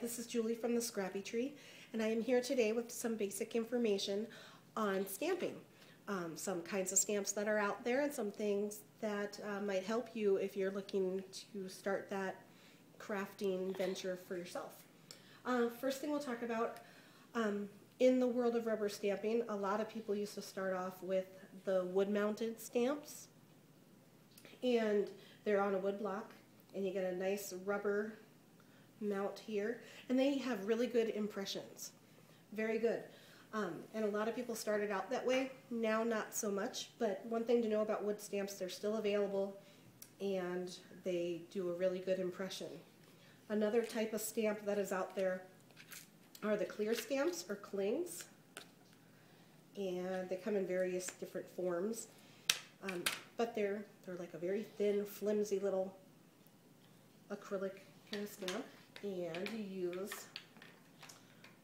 this is Julie from the Scrappy Tree, and I am here today with some basic information on stamping. Some kinds of stamps that are out there and some things that might help you if you're looking to start that crafting venture for yourself. First thing we'll talk about, in the world of rubber stamping, a lot of people used to start off with the wood-mounted stamps, and they're on a wood block, and you get a nice rubber mount here, and they have really good impressions. Very good. And a lot of people started out that way. Now not so much, but one thing to know about wood stamps, they're still available and they do a really good impression. Another type of stamp that is out there are the clear stamps, or clings, and they come in various different forms, but they're like a very thin, flimsy little acrylic kind of stamp. And you use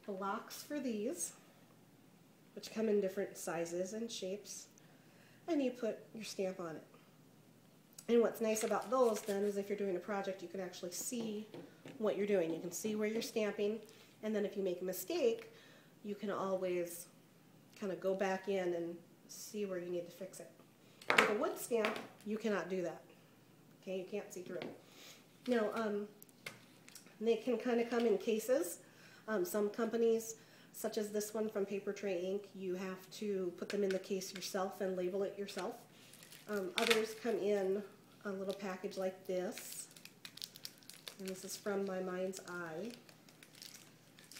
blocks for these, which come in different sizes and shapes, and you put your stamp on it. And what's nice about those then is if you're doing a project, you can actually see what you're doing. You can see where you're stamping, and then if you make a mistake, you can always kind of go back in and see where you need to fix it. With a wood stamp, you cannot do that. Okay, you can't see through it. Now, they can kind of come in cases. Some companies, such as this one from Papertrey Ink, you have to put them in the case yourself and label it yourself. Others come in a little package like this, and this is from My Mind's Eye.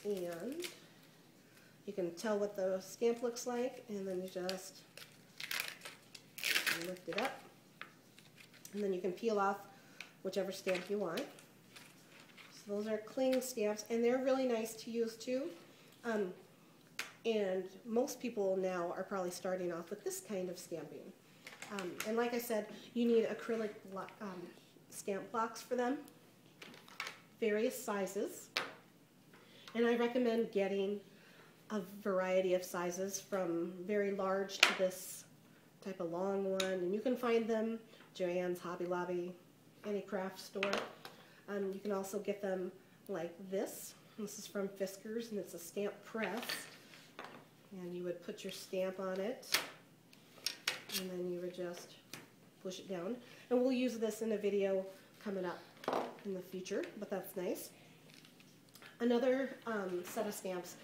And you can tell what the stamp looks like, and then you just lift it up, and then you can peel off whichever stamp you want. So those are cling stamps, and they're really nice to use too. And most people now are probably starting off with this kind of stamping. And like I said, you need acrylic stamp blocks for them, various sizes. And I recommend getting a variety of sizes from very large to this type of long one. And you can find them Joann's, Hobby Lobby, any craft store. You can also get them like this. This is from Fiskars, and it's a stamp press. And you would put your stamp on it, and then you would just push it down. And we'll use this in a video coming up in the future, but that's nice. Another set of stamps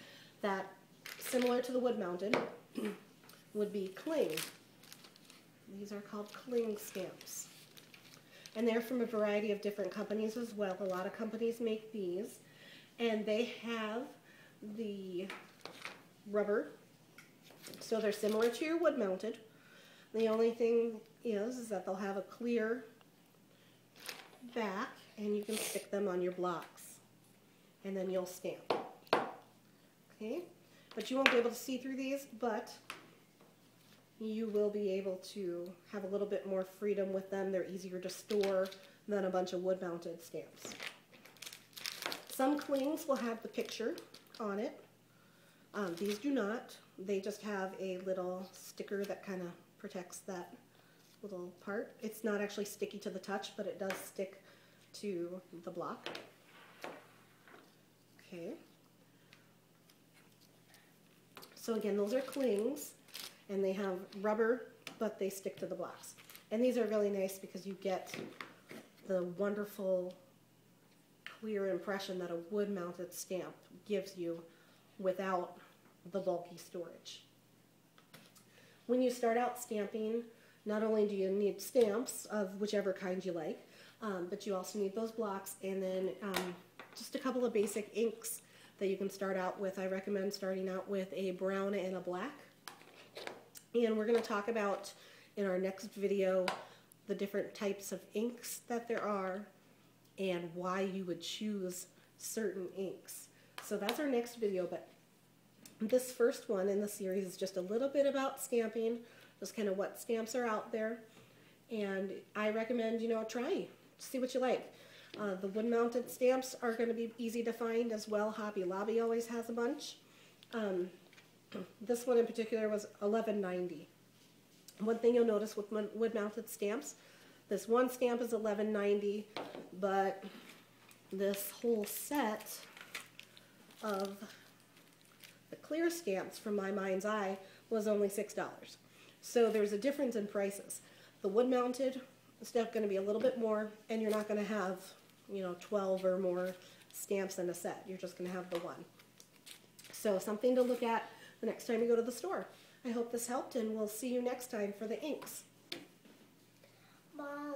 that, similar to the wood-mounted, would be cling. These are called cling stamps. And they're from a variety of different companies as well. A lot of companies make these. And they have the rubber, so they're similar to your wood-mounted. The only thing is that they'll have a clear back, and you can stick them on your blocks, and then you'll stamp. Okay, but you won't be able to see through these, but you will be able to have a little bit more freedom with them. They're easier to store than a bunch of wood-mounted stamps. Some clings will have the picture on it. These do not. They just have a little sticker that kind of protects that little part. It's not actually sticky to the touch, but it does stick to the block. Okay. So again, those are clings, and they have rubber, but they stick to the blocks. And these are really nice because you get the wonderful clear impression that a wood-mounted stamp gives you without the bulky storage. When you start out stamping, not only do you need stamps of whichever kind you like, but you also need those blocks, and then just a couple of basic inks that you can start out with. I recommend starting out with a brown and a black. And we're going to talk about in our next video the different types of inks that there are and why you would choose certain inks. So that's our next video, but this first one in the series is just a little bit about stamping, just kind of what stamps are out there, and I recommend, try, see what you like. The wood-mounted stamps are going to be easy to find as well. Hobby Lobby always has a bunch. This one in particular was $11.90. One thing you'll notice with wood-mounted stamps, this one stamp is $11.90, but this whole set of the clear stamps from My Mind's Eye was only $6. So there's a difference in prices. The wood-mounted is going to be a little bit more, and you're not going to have, 12 or more stamps in a set. You're just going to have the one. So something to look at the next time you go to the store. I hope this helped, and we'll see you next time for the inks. Mom.